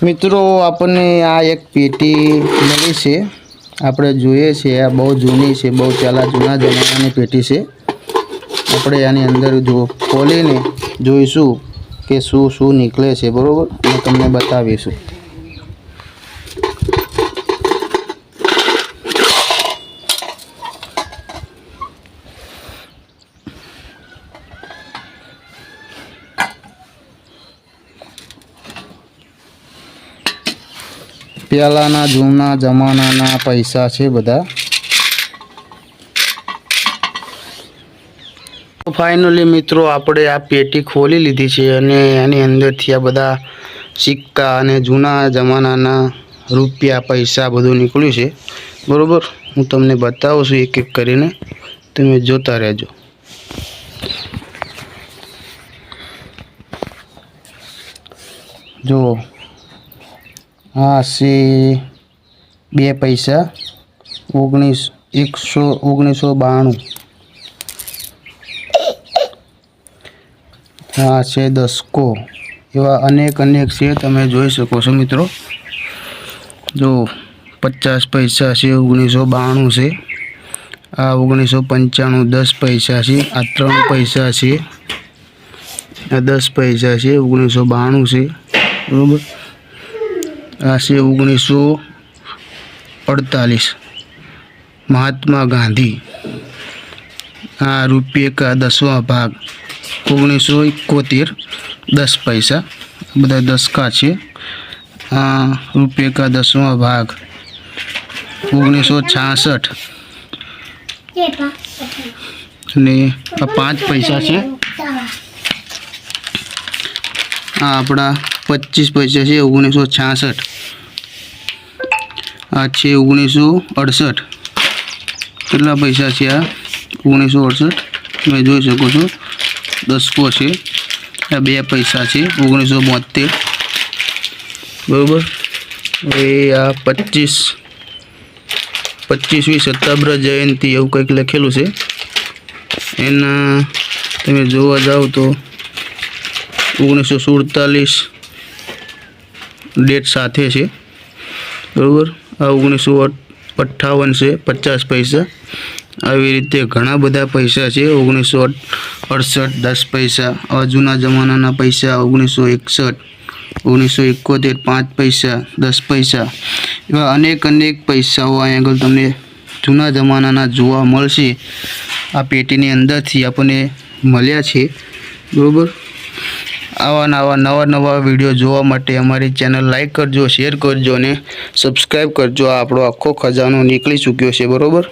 મિત્રો આપણને આ એક પેટી મળી છે, આપણે જોઈએ છે આ બહુ જૂની છે, બહુ પહેલાં જૂના જમાનાની પેટી છે। આપણે આની અંદર જો ખોલીને જોઈશું કે શું શું નીકળે છે, બરાબર, અને તમને બતાવીશું। પહેલાંના જૂના જમાનાના પૈસા છે બધા। ફાઇનલી મિત્રો આપણે આ પેટી ખોલી લીધી છે અને આની અંદરથી આ બધા સિક્કા અને જૂના જમાનાના રૂપિયા પૈસા બધું નીકળ્યું છે, બરાબર। હું તમને બતાવું છું એક એક કરીને, તમે જોતા રહેજો। જુઓ, આ છે 2 પૈસા 1992। આ છે 10 કો। એવા અનેક છે, તમે જોઈ શકો છો મિત્રો। જો 50 પૈસા છે 1992 છે, આ 1995 10 પૈસા છે, આ 3 પૈસા છે, આ 10 પૈસા છે 1992 છે, બરાબર। આ છે 1948 મહાત્મા ગાંધી। આ રૂપિયા का 10वां भाग 1971 10 પૈસા, બધા 10 का છે। આ રૂપિયા का 10वां भाग 1966 અને આ 5 પૈસા છે। આ આપણા 25 પૈસા છે 1966। આ છે 1968। કેટલા પૈસા છે આ? 1968, તમે જોઈ શકો છો। 10 કો છે। આ 2 પૈસા છે 1972, બરાબર। એ આ 25મી સત્યાગ્રહ જયંતિ એવું કંઈક લખેલું છે। એના તમે જોવા જાઓ તો 1947 ડેટ સાથે છે, બરાબર। આ 1958 છે 50 પૈસા। આવી રીતે ઘણા બધા પૈસા છે। 1968 10 પૈસા, આ જૂના જમાનાના પૈસા 1961, 1971 5 પૈસા 10 પૈસા, એવા અનેક પૈસાઓ અહીં આગળ તમને જૂના જમાનાના જોવા મળશે। આ પેટીની અંદરથી આપણને મળ્યા છે, બરાબર। આવા નવા વિડીયો જોવા માટે અમારી ચેનલ લાઈક કરજો, શેર કરજો અને સબસ્ક્રાઈબ કરજો। આ આપણો આખો ખજાનો નીકળી ચૂક્યો છે, બરાબર।